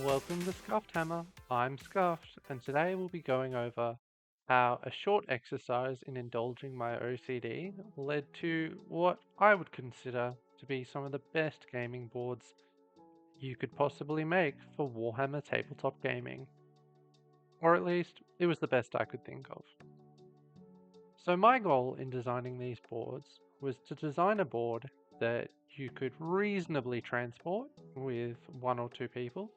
Welcome to Scuffed Hammer. I'm Scuffed, and today we'll be going over how a short exercise in indulging my OCD led to what I would consider to be some of the best gaming boards you could possibly make for Warhammer tabletop gaming. Or at least, it was the best I could think of. So my goal in designing these boards was to design a board that you could reasonably transport with one or two people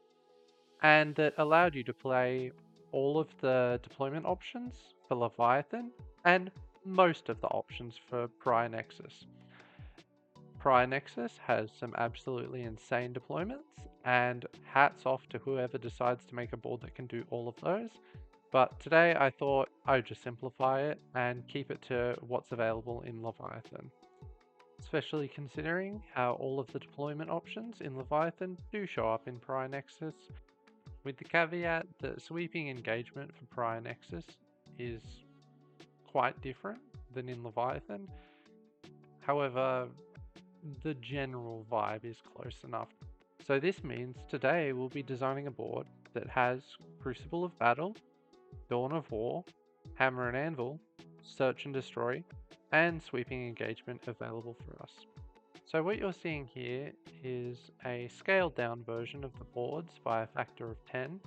and that allowed you to play all of the deployment options for Leviathan and most of the options for Prior Nexus. Prior Nexus has some absolutely insane deployments, and hats off to whoever decides to make a board that can do all of those. But today I thought I would just simplify it and keep it to what's available in Leviathan, especially considering how all of the deployment options in Leviathan do show up in Prior Nexus, with the caveat that sweeping engagement for Prior Nexus is quite different than in Leviathan. However, the general vibe is close enough. So this means today we'll be designing a board that has Crucible of Battle, Dawn of War, Hammer and Anvil, Search and Destroy, and sweeping engagement available for us. So what you're seeing here is a scaled down version of the boards by a factor of 10.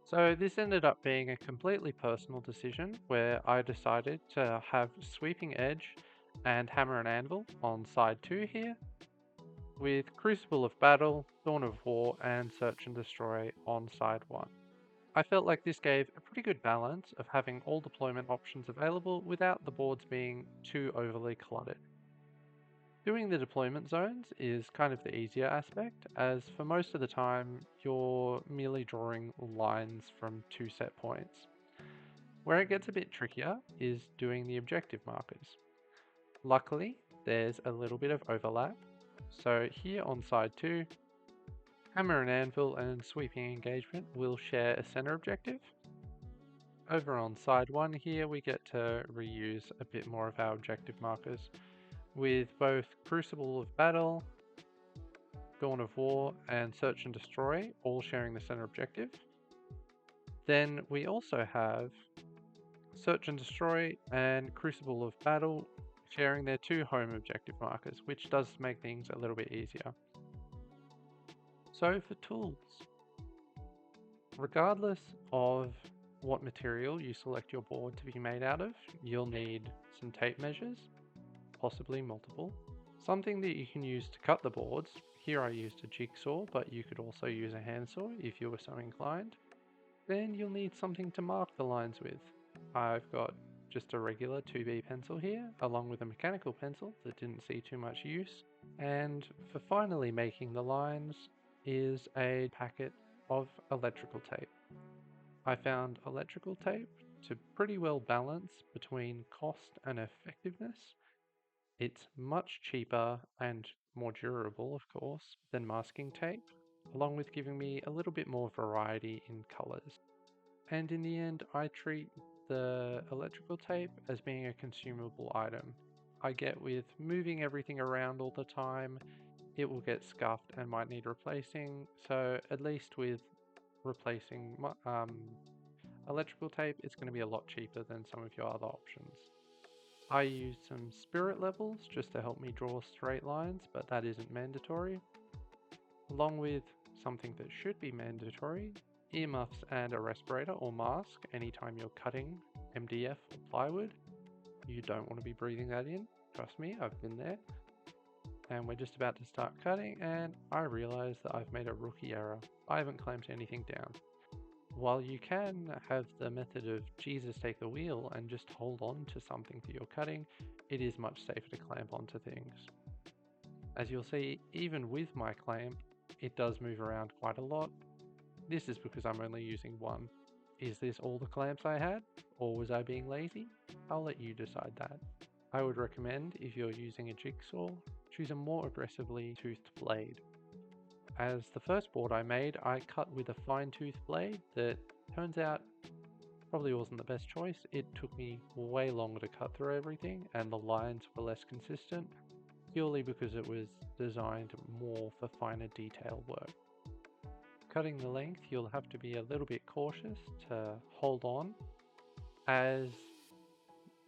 So this ended up being a completely personal decision where I decided to have Sweeping Edge and Hammer and Anvil on side 2 here, with Crucible of Battle, Dawn of War, and Search and Destroy on side 1. I felt like this gave a pretty good balance of having all deployment options available without the boards being too overly cluttered. Doing the deployment zones is kind of the easier aspect, as for most of the time you're merely drawing lines from two set points. Where it gets a bit trickier is doing the objective markers. Luckily, there's a little bit of overlap. So here on side 2, Hammer and Anvil and Sweeping Engagement will share a center objective. Over on side 1 here we get to reuse a bit more of our objective markers, with both Crucible of Battle, Dawn of War, and Search and Destroy all sharing the center objective. Then we also have Search and Destroy and Crucible of Battle sharing their two home objective markers, which does make things a little bit easier. So for tools, regardless of what material you select your board to be made out of, you'll need some tape measures, possibly multiple, something that you can use to cut the boards. Here I used a jigsaw, but you could also use a handsaw if you were so inclined. Then you'll need something to mark the lines with. I've got just a regular 2B pencil here, along with a mechanical pencil that didn't see too much use. And for finally making the lines is a packet of electrical tape. I found electrical tape to pretty well balance between cost and effectiveness. It's much cheaper and more durable, of course, than masking tape, along with giving me a little bit more variety in colors. And in the end, I treat the electrical tape as being a consumable item. I get with moving everything around all the time, it will get scuffed and might need replacing, so at least with replacing electrical tape, it's going to be a lot cheaper than some of your other options. I used some spirit levels just to help me draw straight lines, but that isn't mandatory. Along with something that should be mandatory, earmuffs and a respirator or mask anytime you're cutting MDF or plywood. You don't want to be breathing that in, trust me, I've been there. And we're just about to start cutting and I realize that I've made a rookie error. I haven't clamped anything down. While you can have the method of Jesus take the wheel and just hold on to something that you're cutting, it is much safer to clamp onto things. As you'll see, even with my clamp, it does move around quite a lot. This is because I'm only using one. Is this all the clamps I had, or was I being lazy? I'll let you decide that. I would recommend, if you're using a jigsaw, choose a more aggressively toothed blade. As the first board I made, I cut with a fine-tooth blade that turns out probably wasn't the best choice. It took me way longer to cut through everything and the lines were less consistent, purely because it was designed more for finer detail work. cutting the length, you'll have to be a little bit cautious to hold on, as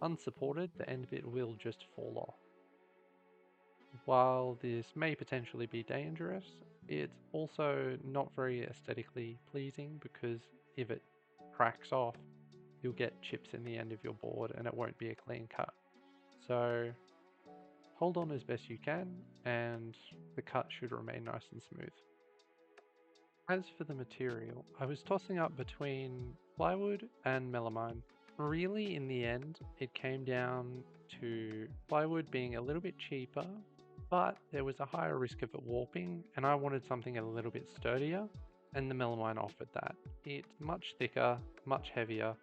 unsupported, the end bit will just fall off. While this may potentially be dangerous, it's also not very aesthetically pleasing because if it cracks off, you'll get chips in the end of your board and it won't be a clean cut. So hold on as best you can and the cut should remain nice and smooth. As for the material, I was tossing up between plywood and melamine. Really, in the end, it came down to plywood being a little bit cheaper, but there was a higher risk of it warping, and I wanted something a little bit sturdier, and the melamine offered that. It's much thicker, much heavier,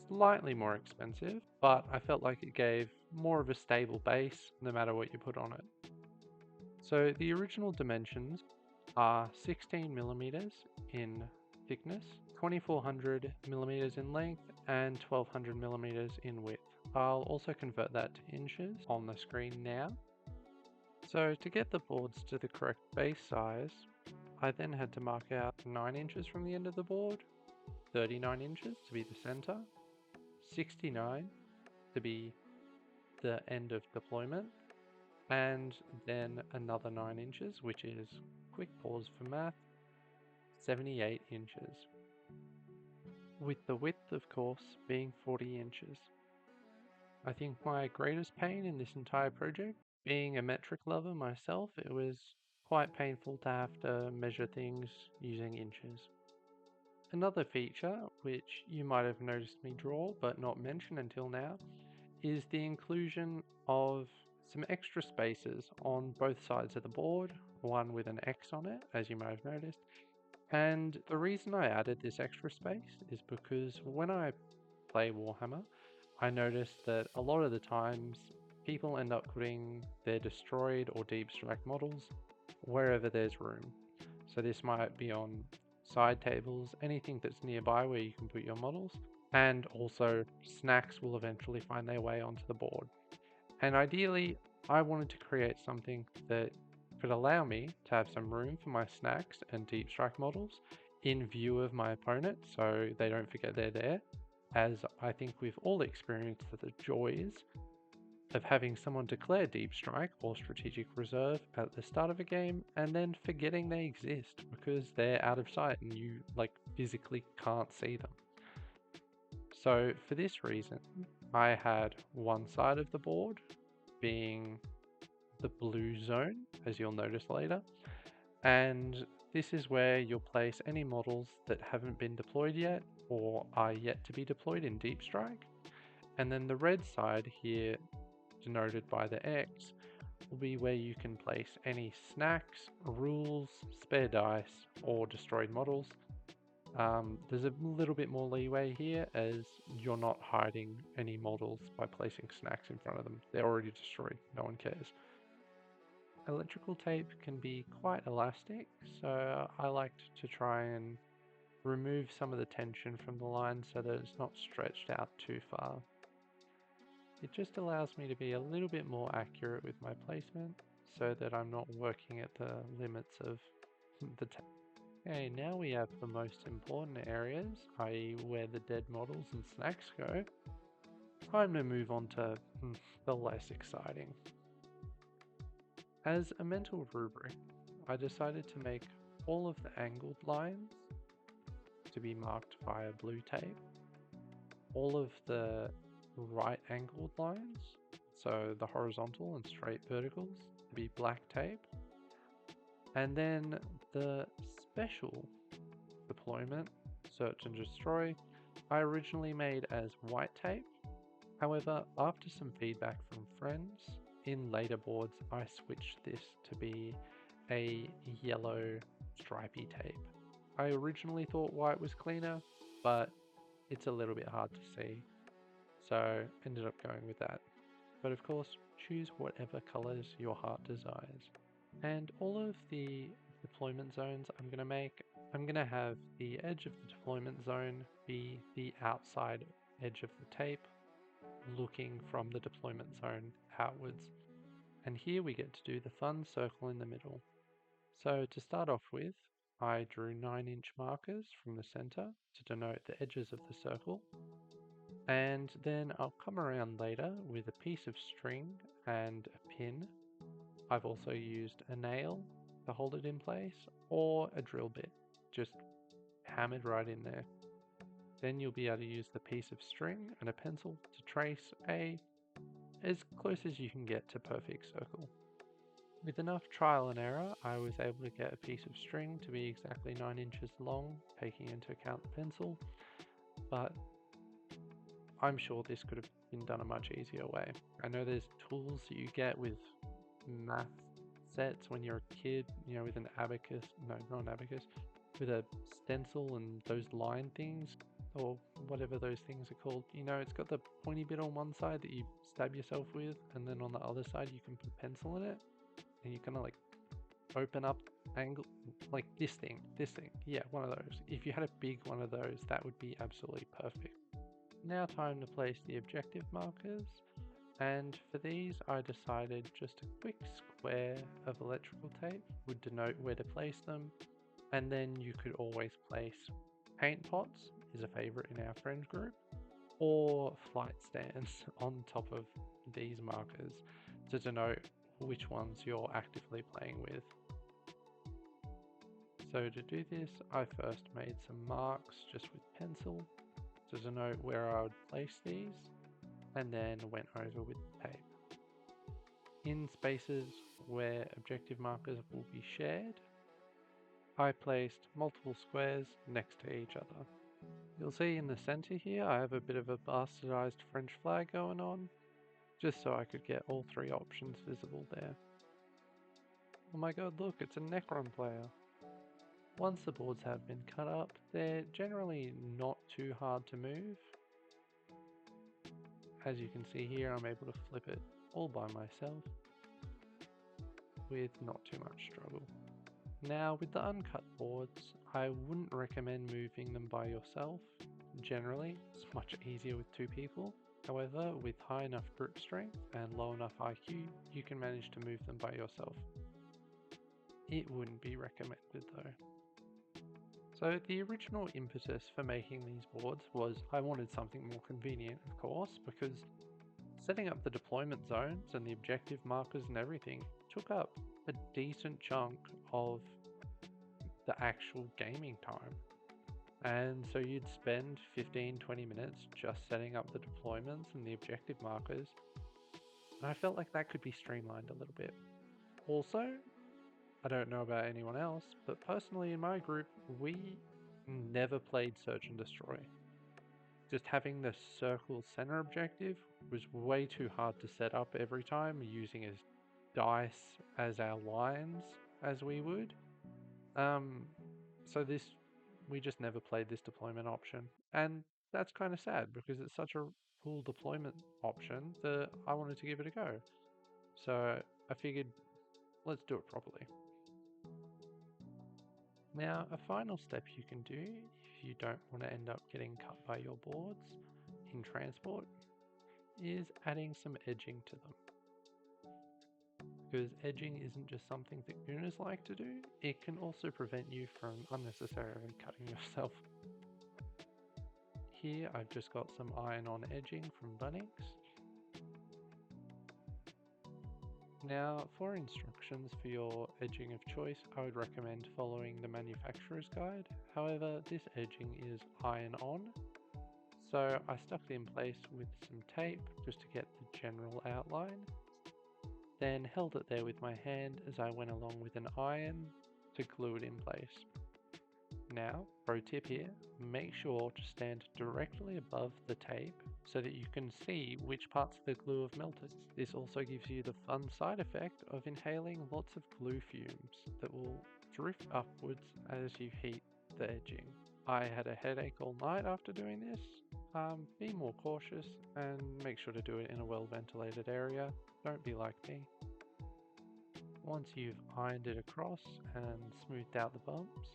slightly more expensive, but I felt like it gave more of a stable base no matter what you put on it. So the original dimensions are 16 millimeters in thickness, 2400 millimeters in length, and 1200 millimeters in width. I'll also convert that to inches on the screen now. So to get the boards to the correct base size, I then had to mark out 9 inches from the end of the board, 39 inches to be the center, 69 to be the end of deployment, and then another 9 inches, which is, quick pause for math, 78 inches. With the width, of course, being 40 inches. I think my greatest pain in this entire project, being a metric lover myself, it was quite painful to have to measure things using inches. Another feature, which you might have noticed me draw but not mention until now, is the inclusion of some extra spaces on both sides of the board, one with an X on it, as you might have noticed. And the reason I added this extra space is because when I play Warhammer, I noticed that a lot of the times people end up putting their destroyed or deep strike models wherever there's room. So this might be on side tables, anything that's nearby where you can put your models, and also snacks will eventually find their way onto the board. And ideally, I wanted to create something that could allow me to have some room for my snacks and deep strike models in view of my opponent so they don't forget they're there, as I think we've all experienced the joys of having someone declare deep strike or strategic reserve at the start of a game and then forgetting they exist because they're out of sight and you physically can't see them. So for this reason, I had one side of the board being the blue zone, as you'll notice later, and this is where you'll place any models that haven't been deployed yet or are yet to be deployed in Deep Strike. And then the red side here, denoted by the X, will be where you can place any snacks, rules, spare dice, or destroyed models. There's a little bit more leeway here as you're not hiding any models by placing snacks in front of them. They're already destroyed, no one cares. Electrical tape can be quite elastic, so I liked to try and remove some of the tension from the line so that it's not stretched out too far. It just allows me to be a little bit more accurate with my placement so that I'm not working at the limits of the tape. Okay, now we have the most important areas, i.e. where the dead models and snacks go. Time to move on to the less exciting. As a mental rubric, I decided to make all of the angled lines to be marked via blue tape, all of the right angled lines, so the horizontal and straight verticals, to be black tape, and then the special deployment, search and destroy, I originally made as white tape. However, after some feedback from friends, in later boards I switched this to be a yellow stripy tape. I originally thought white was cleaner, but it's a little bit hard to see, so ended up going with that. But of course, choose whatever colors your heart desires. And all of the deployment zones I'm going to have the edge of the deployment zone be the outside edge of the tape, looking from the deployment zone outwards. And here we get to do the fun circle in the middle. So to start off with, I drew 9-inch markers from the center to denote the edges of the circle. And then I'll come around later with a piece of string and a pin. I've also used a nail to hold it in place or a drill bit, just hammered right in there. Then you'll be able to use the piece of string and a pencil to trace as close as you can get to perfect circle. With enough trial and error, I was able to get a piece of string to be exactly 9 inches long, taking into account the pencil, but I'm sure this could have been done a much easier way. I know there's tools that you get with math sets when you're a kid, with an abacus, no, not an abacus, with a stencil and those line things, or whatever those things are called. It's got the pointy bit on one side that you stab yourself with, and then on the other side you can put a pencil in it, and you kind of like open up angle, like this thing, yeah, one of those. If you had a big one of those, that would be absolutely perfect. Now time to place the objective markers, and for these I decided just a quick square of electrical tape would denote where to place them, and then you could always place paint pots, is a favorite in our friend group, or flight stands on top of these markers to denote which ones you're actively playing with. So to do this, I first made some marks just with pencil to denote where I would place these, and then went over with tape. In spaces where objective markers will be shared, I placed multiple squares next to each other. You'll see in the center here I have a bit of a bastardized French flag going on, just so I could get all three options visible there. Oh my god, look, it's a Necron player. Once the boards have been cut up, they're generally not too hard to move. As you can see here, I'm able to flip it all by myself with not too much struggle. Now with the uncut boards, I wouldn't recommend moving them by yourself. Generally, it's much easier with two people. However, with high enough grip strength and low enough IQ, you can manage to move them by yourself. It wouldn't be recommended though. So the original impetus for making these boards was I wanted something more convenient, of course, because setting up the deployment zones and the objective markers and everything took up a decent chunk of the actual gaming time. And so you'd spend 15-20 minutes just setting up the deployments and the objective markers. And I felt like that could be streamlined a little bit. Also, I don't know about anyone else, but personally in my group, we never played Search and Destroy. Just having the circle center objective was way too hard to set up every time, using as dice as our lines as we would. So we just never played this deployment option, and that's kind of sad because it's such a cool deployment option that I wanted to give it a go. So I figured, let's do it properly. Now, a final step you can do if you don't want to end up getting cut by your boards in transport is adding some edging to them. Because edging isn't just something that gooners like to do, it can also prevent you from unnecessarily cutting yourself. Here I've just got some iron-on edging from Bunnings. Now for instructions for your edging of choice, I would recommend following the manufacturer's guide. However, this edging is iron-on, so I stuck it in place with some tape just to get the general outline, then held it there with my hand as I went along with an iron to glue it in place. Now, pro tip here, make sure to stand directly above the tape so that you can see which parts of the glue have melted. This also gives you the fun side effect of inhaling lots of glue fumes that will drift upwards as you heat the edging. I had a headache all night after doing this. Be more cautious and make sure to do it in a well ventilated area. Don't be like me. Once you've ironed it across and smoothed out the bumps,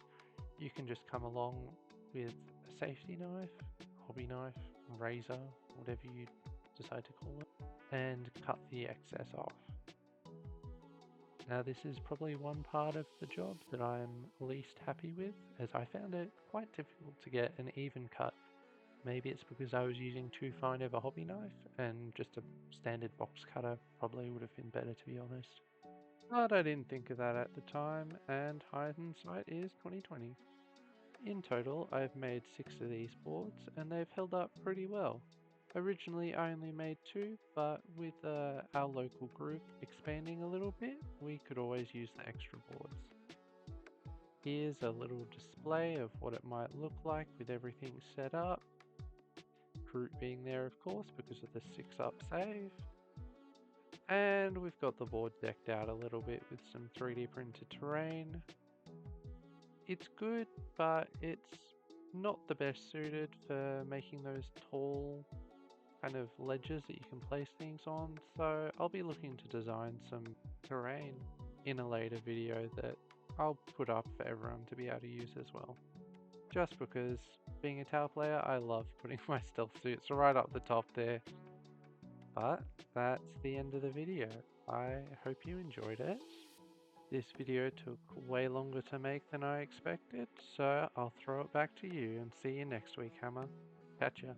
you can just come along with a safety knife, hobby knife, razor, whatever you decide to call it, and cut the excess off. Now this is probably one part of the job that I'm least happy with, as I found it quite difficult to get an even cut. Maybe it's because I was using too fine of a hobby knife, and just a standard box cutter probably would have been better, to be honest. But I didn't think of that at the time, and hindsight is 2020. In total, I've made 6 of these boards, and they've held up pretty well. Originally I only made 2, but with our local group expanding a little bit, we could always use the extra boards. Here's a little display of what it might look like with everything set up. Fruit being there, of course, because of the 6-up save. And we've got the board decked out a little bit with some 3D printed terrain. It's good, but it's not the best suited for making those tall kind of ledges that you can place things on, so I'll be looking to design some terrain in a later video that I'll put up for everyone to be able to use as well. Just because, being a Tau player, I love putting my stealth suits right up the top there. But that's the end of the video. I hope you enjoyed it. This video took way longer to make than I expected, so I'll throw it back to you and see you next week, Hammer. Catch ya.